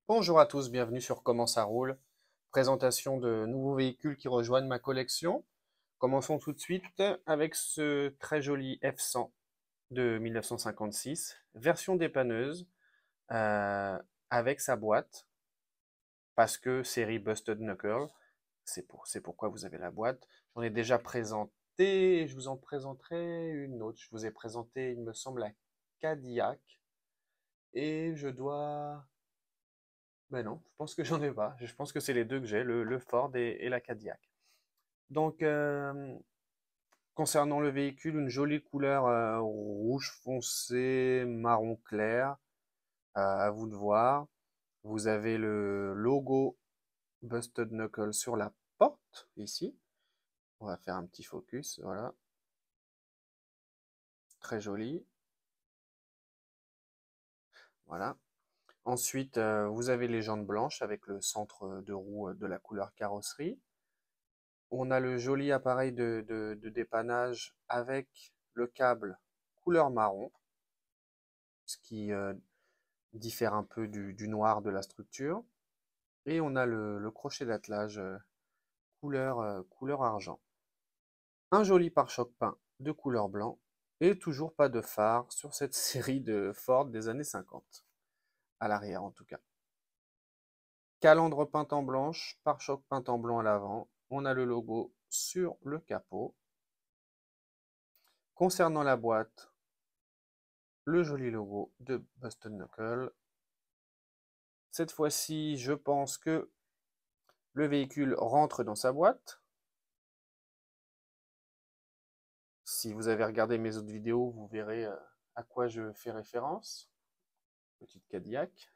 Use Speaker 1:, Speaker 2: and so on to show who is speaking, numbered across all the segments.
Speaker 1: Bonjour à tous, bienvenue sur Comment ça roule. Présentation de nouveaux véhicules qui rejoignent ma collection. Commençons tout de suite avec ce très joli F100 de 1956, version dépanneuse, euh, avec sa boîte, parce que série Busted Knuckle, c'est pourquoi vous avez la boîte. J'en ai déjà présenté, je vous en présenterai une autre. Je vous ai présenté, il me semble, la Cadillac, et je dois ben non, je pense que j'en ai pas. Je pense que c'est les deux que j'ai, le Ford et la Cadillac. Donc, concernant le véhicule, une jolie couleur rouge foncé, marron clair, à vous de voir. Vous avez le logo Busted Knuckle sur la porte, ici. On va faire un petit focus, voilà. Très joli, voilà. Ensuite, vous avez les jantes blanches avec le centre de roue de la couleur carrosserie. On a le joli appareil de dépannage avec le câble couleur marron, ce qui diffère un peu du noir de la structure. Et on a le crochet d'attelage couleur argent. Un joli pare-choc peint de couleur blanc et toujours pas de phare sur cette série de Ford des années 50, à l'arrière en tout cas. Calandre peinte en blanche, pare-choc peint en blanc à l'avant. On a le logo sur le capot. Concernant la boîte, le joli logo de Busted Knuckle. Cette fois-ci, je pense que le véhicule rentre dans sa boîte. Si vous avez regardé mes autres vidéos, vous verrez à quoi je fais référence. Petite Cadillac.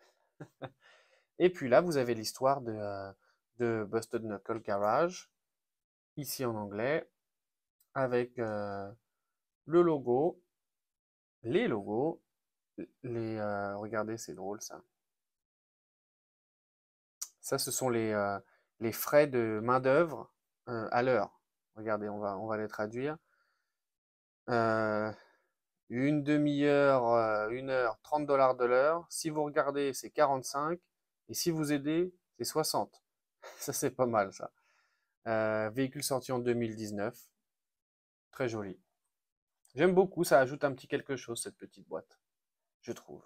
Speaker 1: Et puis là, vous avez l'histoire de Busted Knuckle Garage, ici en anglais, avec le logo, les logos, regardez, c'est drôle ça. Ça, ce sont les frais de main-d'œuvre à l'heure. Regardez, on va les traduire. Euh, une demi-heure, 1 heure, 30 dollars de l'heure. Si vous regardez, c'est 45. Et si vous aidez, c'est 60. Ça, c'est pas mal, ça. Véhicule sorti en 2019. Très joli. J'aime beaucoup, ça ajoute un petit quelque chose, cette petite boîte, je trouve.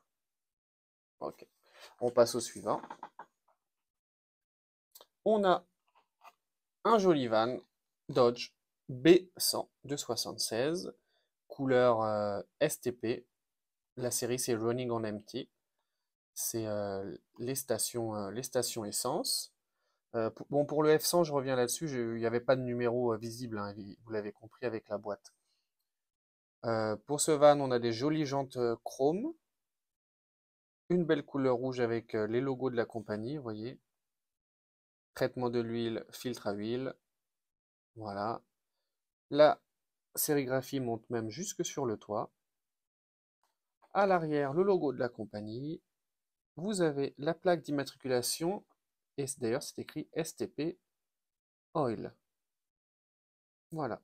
Speaker 1: Ok. On passe au suivant. On a un joli van Dodge B100 de 76, couleur STP. La série, c'est Running on Empty. C'est les stations essence. Bon, pour le F100, je reviens là-dessus, il n'y avait pas de numéro visible, hein, vous l'avez compris avec la boîte. Pour ce van, on a des jolies jantes chrome, une belle couleur rouge avec les logos de la compagnie, vous voyez. Traitement de l'huile, filtre à huile, voilà. La sérigraphie monte même jusque sur le toit. À l'arrière, le logo de la compagnie. Vous avez la plaque d'immatriculation, et d'ailleurs c'est écrit STP Oil. Voilà.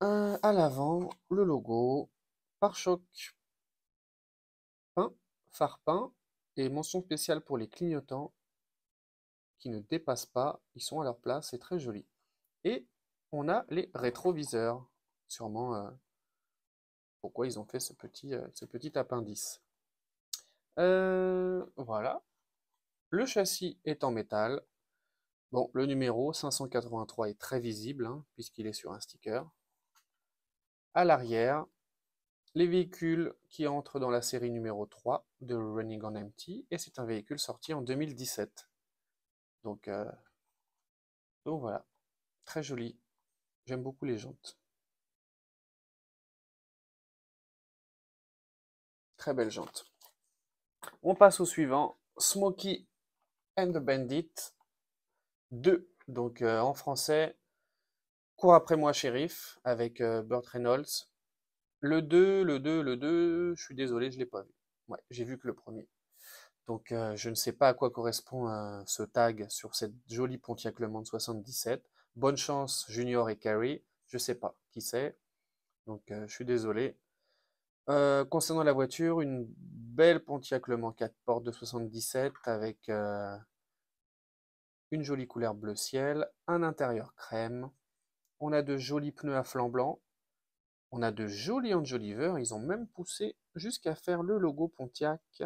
Speaker 1: À l'avant, le logo, pare-choc peint, phare peint, et mention spéciale pour les clignotants qui ne dépassent pas, ils sont à leur place, c'est très joli. Et on a les rétroviseurs, sûrement pourquoi ils ont fait ce petit appendice. Voilà, le châssis est en métal. Bon, le numéro 583 est très visible, hein, puisqu'il est sur un sticker. À l'arrière, les véhicules qui entrent dans la série numéro 3 de Running on Empty, et c'est un véhicule sorti en 2017. Donc, donc voilà, très joli. J'aime beaucoup les jantes. Très belles jantes. On passe au suivant, Smokey and the Bandit 2. Donc en français, Cours après moi, shérif, avec Burt Reynolds. Le deux, je suis désolé, je ne l'ai pas vu. Ouais, j'ai vu que le premier. Donc je ne sais pas à quoi correspond ce tag sur cette jolie Pontiac Le Mans 77. Bonne chance, Junior et Carrie. Je ne sais pas qui c'est. Donc je suis désolé. Concernant la voiture, une belle Pontiac Le Mans 4 portes de 77 avec une jolie couleur bleu ciel, un intérieur crème. On a de jolis pneus à flanc blanc. On a de jolis enjoliveurs. Ils ont même poussé jusqu'à faire le logo Pontiac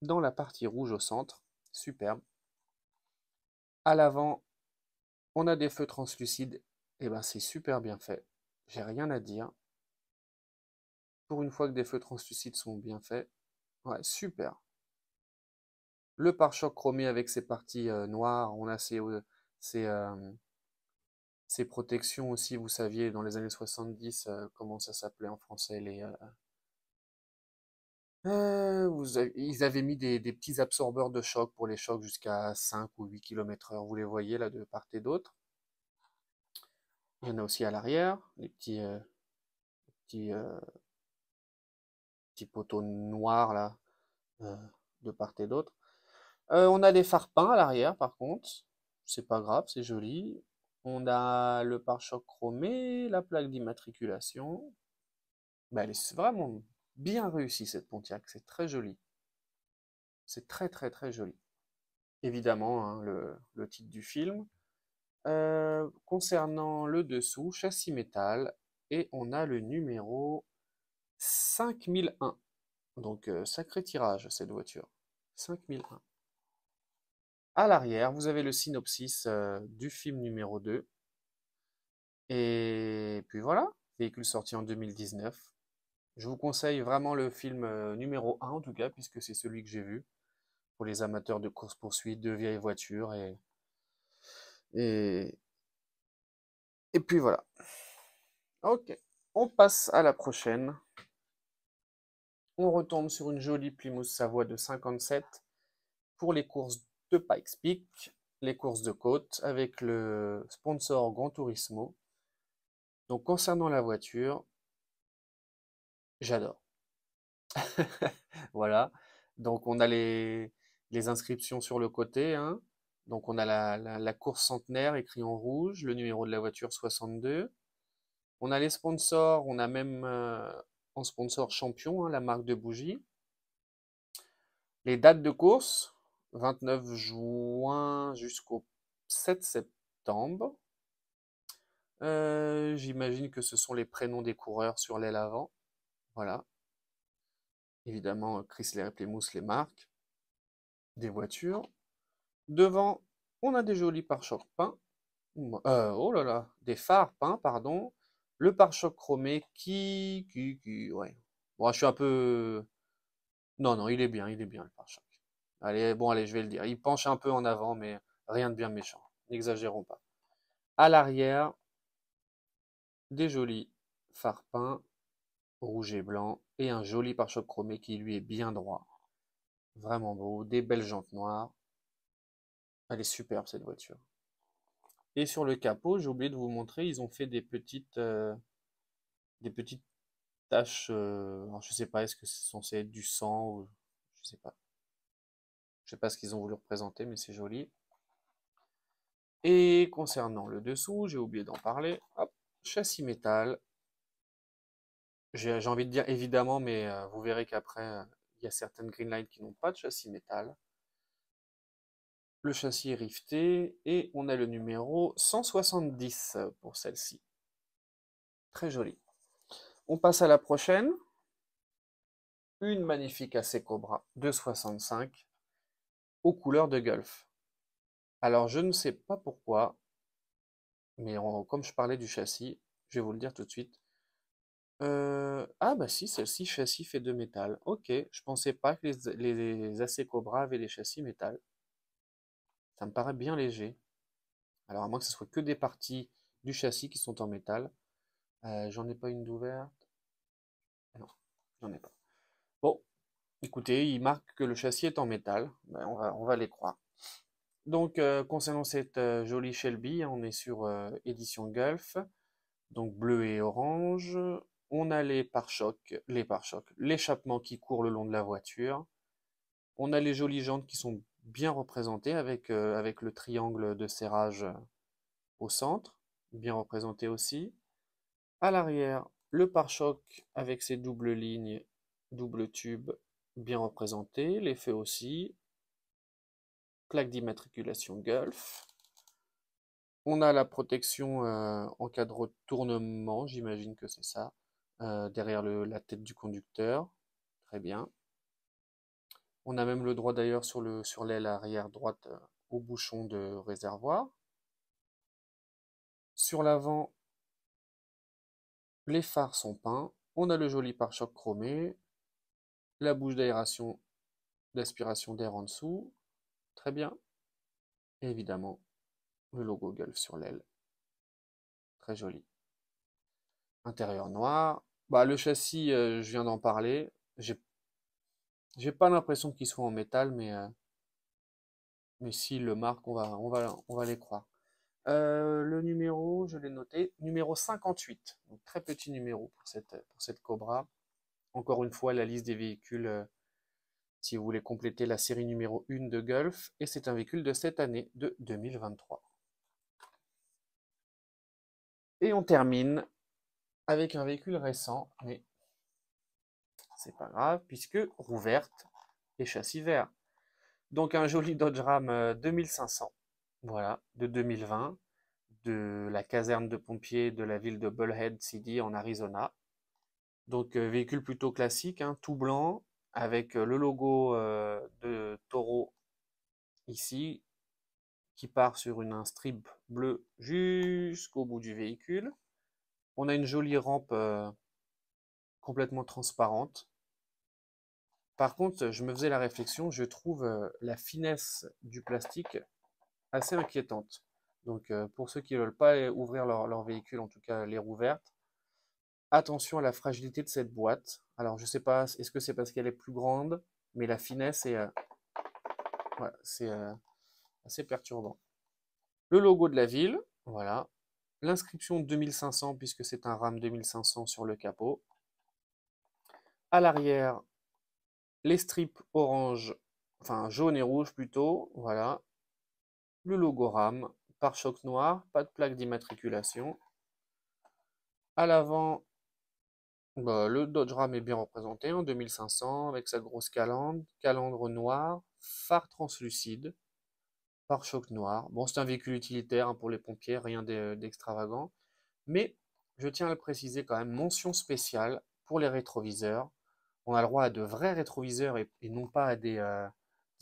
Speaker 1: dans la partie rouge au centre. Superbe. À l'avant, on a des feux translucides. Et ben c'est super bien fait. J'ai rien à dire. Pour une fois que des feux translucides sont bien faits. Ouais, super. Le pare-choc chromé avec ses parties noires. On a ses, ces protections aussi, vous saviez, dans les années 70, comment ça s'appelait en français, ils avaient mis des petits absorbeurs de choc pour les chocs jusqu'à 5 ou 8 km/h. Vous les voyez là de part et d'autre. Il y en a aussi à l'arrière, les petits, euh, petits poteaux noirs là, euh, de part et d'autre. On a des phares peints à l'arrière par contre. C'est pas grave, c'est joli. On a le pare-choc chromé, la plaque d'immatriculation. Bah, elle est vraiment bien réussie cette Pontiac, c'est très joli. C'est très très très joli. Évidemment, hein, le titre du film. Concernant le dessous, châssis métal, et on a le numéro 5001. Donc sacré tirage cette voiture. 5001. À l'arrière, vous avez le synopsis du film numéro 2. Et puis voilà, véhicule sorti en 2019. Je vous conseille vraiment le film numéro 1 en tout cas, puisque c'est celui que j'ai vu, pour les amateurs de course-poursuite, de vieilles voitures. Et, et puis voilà. Ok, on passe à la prochaine. On retombe sur une jolie Plymouth Savoie de 57 pour les courses de Pikes Peak, les courses de côte, avec le sponsor Gran Turismo. Donc concernant la voiture, j'adore. Voilà. Donc on a les inscriptions sur le côté, hein. Donc on a la course centenaire écrit en rouge, le numéro de la voiture 62. On a les sponsors, on a même en sponsor champion, hein, la marque de bougies. Les dates de course, 29 juin jusqu'au 7 septembre. J'imagine que ce sont les prénoms des coureurs sur l'aile avant. Voilà. Évidemment, Chrysler et Plymouth, les marques des voitures. Devant, on a des jolis pare-chocs peints. Oh là là, des phares peints, pardon. Le pare-choc chromé ouais. Bon, je suis un peu... Non, non, il est bien le pare-choc. Allez, bon, allez, je vais le dire. Il penche un peu en avant, mais rien de bien méchant. N'exagérons pas. À l'arrière, des jolis phares peints, rouge et blanc, et un joli pare-choc chromé qui lui est bien droit. Vraiment beau, des belles jantes noires. Elle est superbe cette voiture. Et sur le capot, j'ai oublié de vous montrer, ils ont fait des petites taches. Alors je sais pas, est-ce que c'est censé être du sang ou je sais pas. Je sais pas ce qu'ils ont voulu représenter, mais c'est joli. Et concernant le dessous, j'ai oublié d'en parler. Hop, châssis métal. J'ai envie de dire évidemment, mais vous verrez qu'après, il y a certaines Greenline qui n'ont pas de châssis métal. Le châssis est rifté et on a le numéro 170 pour celle-ci. Très joli. On passe à la prochaine. Une magnifique AC Cobra de 65 aux couleurs de Gulf. Alors je ne sais pas pourquoi, mais comme je parlais du châssis, je vais vous le dire tout de suite. Ah bah si, celle-ci, châssis fait de métal. Ok, je pensais pas que les AC Cobra avaient des châssis métal. Ça me paraît bien léger. Alors à moins que ce soit que des parties du châssis qui sont en métal. J'en ai pas une d'ouverte. Non, j'en ai pas. Bon, écoutez, il marque que le châssis est en métal. Ben, on va les croire. Donc, concernant cette jolie Shelby, on est sur édition Gulf, donc bleu et orange. On a les pare-chocs, l'échappement qui court le long de la voiture. On a les jolies jantes qui sont bien représentées avec le triangle de serrage au centre, bien représenté aussi. À l'arrière, Le pare-choc avec ses doubles lignes, double tube, bien représenté. L'effet aussi. Plaque d'immatriculation Gulf. On a la protection en cas de retournement, j'imagine que c'est ça, derrière la tête du conducteur. Très bien. On a même le droit d'ailleurs sur l'aile arrière droite au bouchon de réservoir. Sur l'avant, les phares sont peints. On a le joli pare-choc chromé, la bouche d'aspiration d'air en dessous. Très bien. Et évidemment, le logo Gulf sur l'aile. Très joli. Intérieur noir. Bah, le châssis, je viens d'en parler. J'ai pas l'impression qu'il soit en métal, mais s'il le marque, on va les croire. Le numéro, je l'ai noté, numéro 58. Donc, très petit numéro pour cette Cobra. Encore une fois, la liste des véhicules, si vous voulez compléter la série numéro 1 de Gulf. Et c'est un véhicule de cette année, de 2023. Et on termine avec un véhicule récent, mais c'est pas grave, puisque roue verte et châssis vert. Donc un joli Dodge Ram 2500, voilà, de 2020, de la caserne de pompiers de la ville de Bullhead City en Arizona. Donc véhicule plutôt classique, hein, tout blanc, avec le logo de Toro ici, qui part sur un strip bleu jusqu'au bout du véhicule. On a une jolie rampe complètement transparente. Par contre, je me faisais la réflexion, je trouve la finesse du plastique assez inquiétante. Donc pour ceux qui ne veulent pas ouvrir leur véhicule, en tout cas les roues vertes, attention à la fragilité de cette boîte. Alors je ne sais pas, est-ce que c'est parce qu'elle est plus grande, mais la finesse est, voilà, c'est assez perturbant. Le logo de la ville, voilà. L'inscription 2500 puisque c'est un RAM 2500 sur le capot. À l'arrière, les strips orange, enfin jaune et rouge plutôt, voilà. Le logo RAM, pare-choc noir, pas de plaque d'immatriculation. À l'avant, bah, le Dodge Ram est bien représenté en 2500 avec sa grosse calandre noire, phare translucide, pare-choc noir. Bon, c'est un véhicule utilitaire hein, pour les pompiers, rien d'extravagant. Mais je tiens à le préciser quand même, mention spéciale pour les rétroviseurs. On a le droit à de vrais rétroviseurs et non pas à des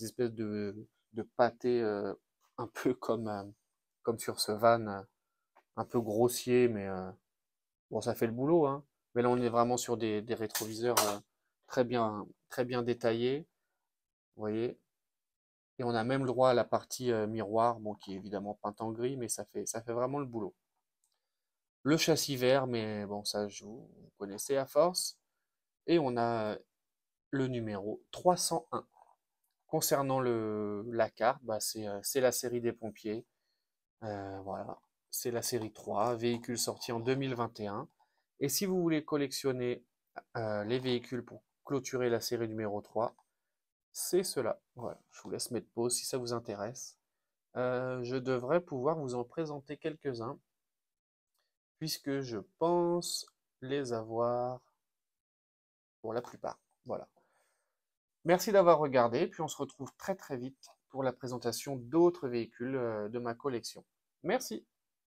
Speaker 1: espèces de pâtés un peu comme sur ce van, un peu grossier, mais bon, ça fait le boulot, hein. Mais là, on est vraiment sur des rétroviseurs très bien détaillés, vous voyez. Et on a même le droit à la partie miroir, bon, qui est évidemment peinte en gris, mais ça fait vraiment le boulot. Le châssis vert, mais bon, ça, vous connaissez à force. Et on a le numéro 301. Concernant la carte, bah, c'est la série des pompiers. Voilà, c'est la série 3, véhicule sorti en 2021. Et si vous voulez collectionner les véhicules pour clôturer la série numéro 3, c'est cela. Voilà, je vous laisse mettre pause si ça vous intéresse. Je devrais pouvoir vous en présenter quelques-uns, puisque je pense les avoir pour la plupart. Voilà. Merci d'avoir regardé, puis on se retrouve très très vite pour la présentation d'autres véhicules de ma collection. Merci.